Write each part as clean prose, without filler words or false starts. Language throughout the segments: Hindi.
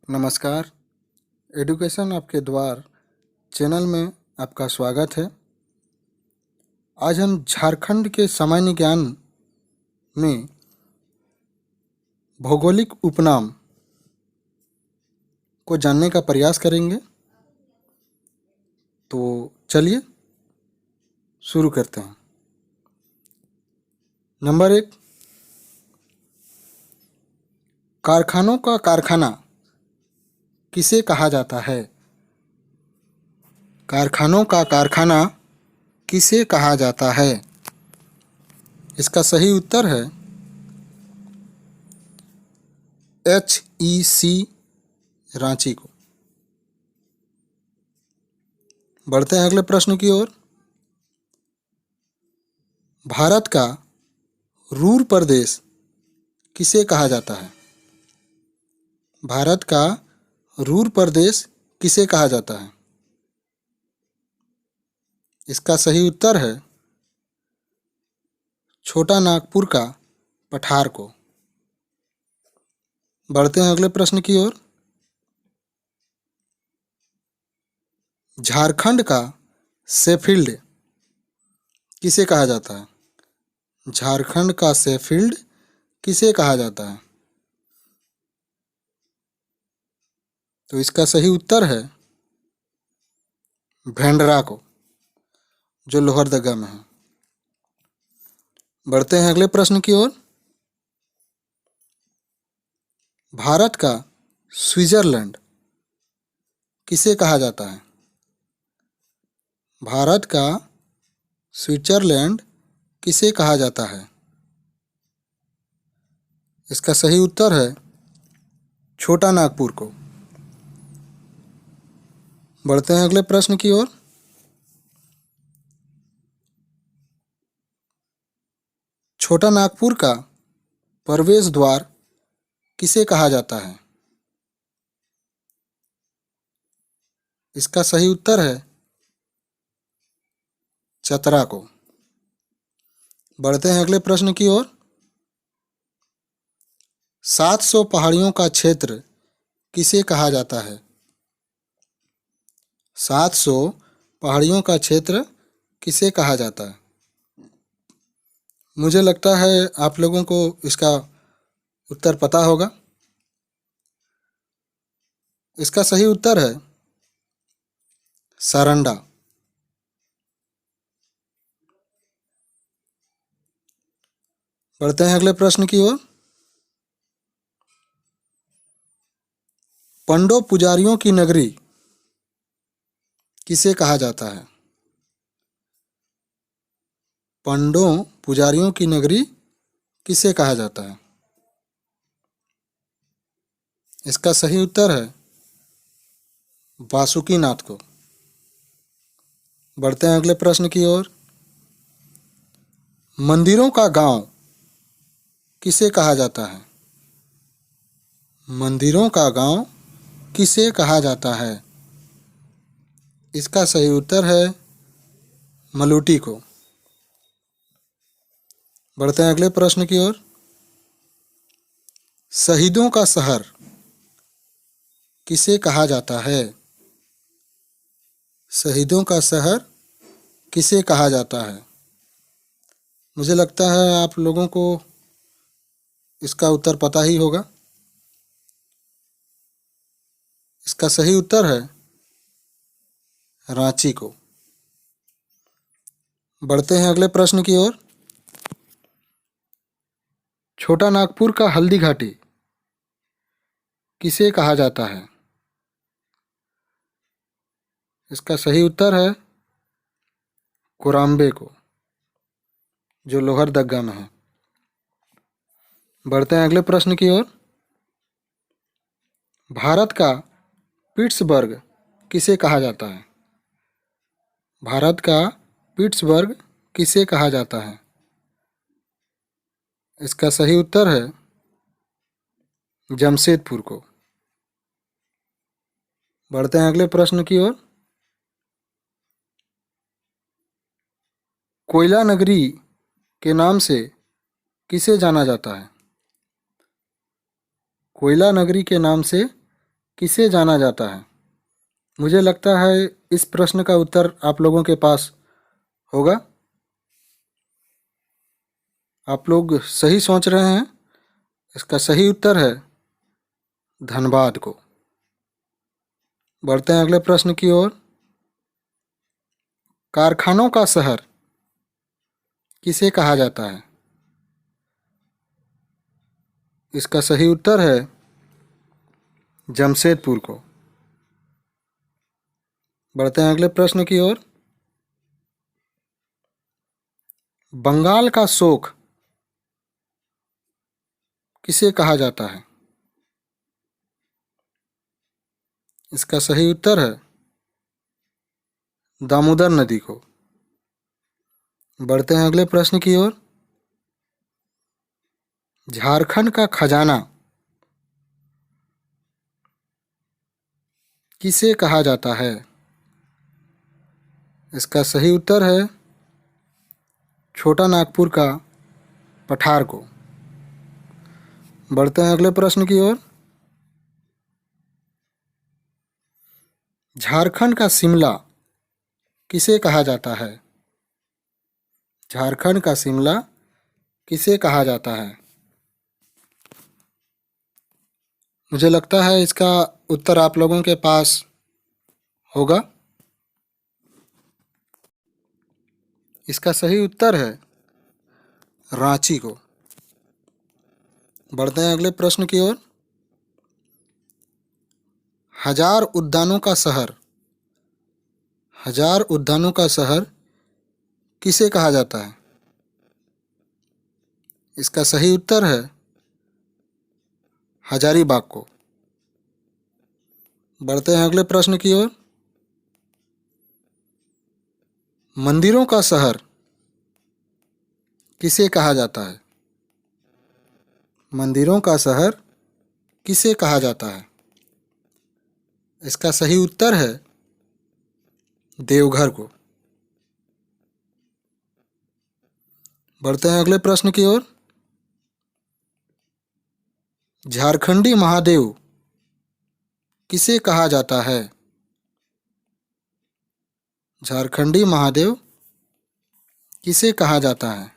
नमस्कार। एडुकेशन आपके द्वार चैनल में आपका स्वागत है। आज हम झारखंड के सामान्य ज्ञान में भौगोलिक उपनाम को जानने का प्रयास करेंगे। तो चलिए शुरू करते हैं। नंबर 1, कारखानों का कारखाना किसे कहा जाता है? कारखानों का कारखाना किसे कहा जाता है? इसका सही उत्तर है HEC रांची को। बढ़ते हैं अगले प्रश्न की ओर। भारत का रूर प्रदेश किसे कहा जाता है? भारत का रूर प्रदेश किसे कहा जाता है? इसका सही उत्तर है छोटा नागपुर का पठार को। बढ़ते हैं अगले प्रश्न की ओर। झारखंड का शेफील्ड किसे कहा जाता है? झारखंड का शेफील्ड किसे कहा जाता है? तो इसका सही उत्तर है भेंडरा को, जो लोहरदगा में है। बढ़ते हैं अगले प्रश्न की ओर। भारत का स्विट्जरलैंड किसे कहा जाता है? भारत का स्विट्जरलैंड किसे कहा जाता है? इसका सही उत्तर है छोटा नागपुर को। बढ़ते हैं अगले प्रश्न की ओर। छोटा नागपुर का प्रवेश द्वार किसे कहा जाता है? इसका सही उत्तर है चतरा को। बढ़ते हैं अगले प्रश्न की ओर। 700 पहाड़ियों का क्षेत्र किसे कहा जाता है? 700 पहाड़ियों का क्षेत्र किसे कहा जाता है? मुझे लगता है आप लोगों को इसका उत्तर पता होगा। इसका सही उत्तर है सारंडा। बढ़ते हैं अगले प्रश्न की ओर। पंडो पुजारियों की नगरी किसे कहा जाता है? पंडो पुजारियों की नगरी किसे कहा जाता है? इसका सही उत्तर है वासुकीनाथ को। बढ़ते हैं अगले प्रश्न की ओर। मंदिरों का गांव किसे कहा जाता है? मंदिरों का गांव किसे कहा जाता है? इसका सही उत्तर है मलूटी को। बढ़ते हैं अगले प्रश्न की ओर। शहीदों का शहर किसे कहा जाता है? शहीदों का शहर किसे कहा जाता है? मुझे लगता है आप लोगों को इसका उत्तर पता ही होगा। इसका सही उत्तर है रांची को। बढ़ते हैं अगले प्रश्न की ओर। छोटा नागपुर का हल्दी घाटी किसे कहा जाता है? इसका सही उत्तर है कोराम्बे को, जो लोहरदगा में है। बढ़ते हैं अगले प्रश्न की ओर। भारत का पिट्सबर्ग किसे कहा जाता है? भारत का पिट्सबर्ग किसे कहा जाता है? इसका सही उत्तर है जमशेदपुर को। बढ़ते हैं अगले प्रश्न की ओर। कोयला नगरी के नाम से किसे जाना जाता है? कोयला नगरी के नाम से किसे जाना जाता है? मुझे लगता है इस प्रश्न का उत्तर आप लोगों के पास होगा। आप लोग सही सोच रहे हैं। इसका सही उत्तर है धनबाद को। बढ़ते हैं अगले प्रश्न की ओर। कारखानों का शहर किसे कहा जाता है? इसका सही उत्तर है जमशेदपुर को। बढ़ते हैं अगले प्रश्न की ओर। बंगाल का शोक किसे कहा जाता है? इसका सही उत्तर है दामोदर नदी को। बढ़ते हैं अगले प्रश्न की ओर। झारखंड का खजाना किसे कहा जाता है? इसका सही उत्तर है छोटा नागपुर का पठार को। बढ़ते हैं अगले प्रश्न की ओर। झारखंड का शिमला किसे कहा जाता है? झारखंड का शिमला किसे कहा जाता है? मुझे लगता है इसका उत्तर आप लोगों के पास होगा। इसका सही उत्तर है रांची को। बढ़ते हैं अगले प्रश्न की ओर। हजार उद्यानों का शहर, हजार उद्यानों का शहर किसे कहा जाता है? इसका सही उत्तर है हजारीबाग को। बढ़ते हैं अगले प्रश्न की ओर। मंदिरों का शहर किसे कहा जाता है? मंदिरों का शहर किसे कहा जाता है? इसका सही उत्तर है देवघर को। बढ़ते हैं अगले प्रश्न की ओर। झारखंडी महादेव किसे कहा जाता है? झारखंडी महादेव किसे कहा जाता है?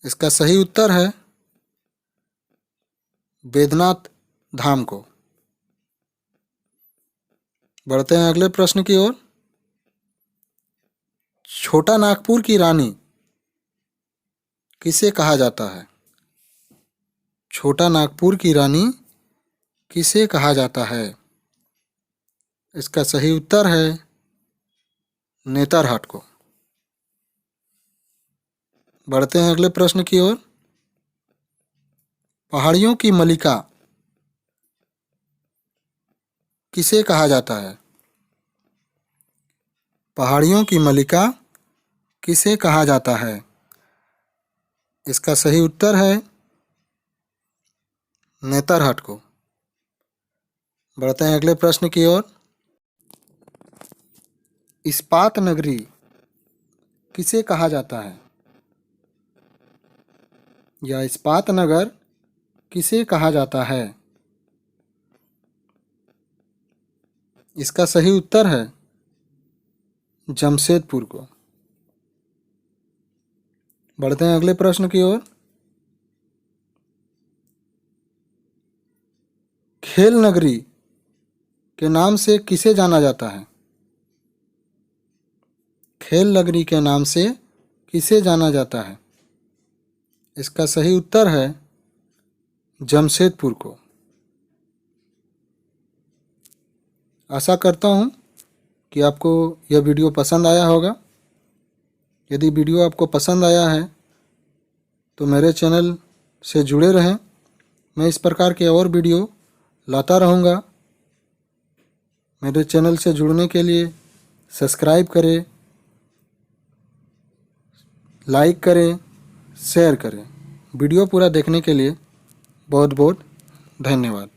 इसका सही उत्तर है बैद्यनाथ धाम को। बढ़ते हैं अगले प्रश्न की ओर। छोटा नागपुर की रानी किसे कहा जाता है? छोटा नागपुर की रानी किसे कहा जाता है? इसका सही उत्तर है नेतरहाट को। बढ़ते हैं अगले प्रश्न की ओर। पहाड़ियों की मलिका किसे कहा जाता है? पहाड़ियों की मलिका किसे कहा जाता है? इसका सही उत्तर है नेतरहाट को। बढ़ते हैं अगले प्रश्न की ओर। इस्पात नगरी किसे कहा जाता है? या इस्पात नगर किसे कहा जाता है? इसका सही उत्तर है जमशेदपुर को। बढ़ते हैं अगले प्रश्न की ओर। खेल नगरी के नाम से किसे जाना जाता है? खेल नगरी के नाम से किसे जाना जाता है? इसका सही उत्तर है जमशेदपुर को। आशा करता हूँ कि आपको यह वीडियो पसंद आया होगा। यदि वीडियो आपको पसंद आया है तो मेरे चैनल से जुड़े रहें। मैं इस प्रकार के और वीडियो लाता रहूँगा। मेरे चैनल से जुड़ने के लिए सब्सक्राइब करें, लाइक करें, शेयर करें। वीडियो पूरा देखने के लिए बहुत बहुत धन्यवाद।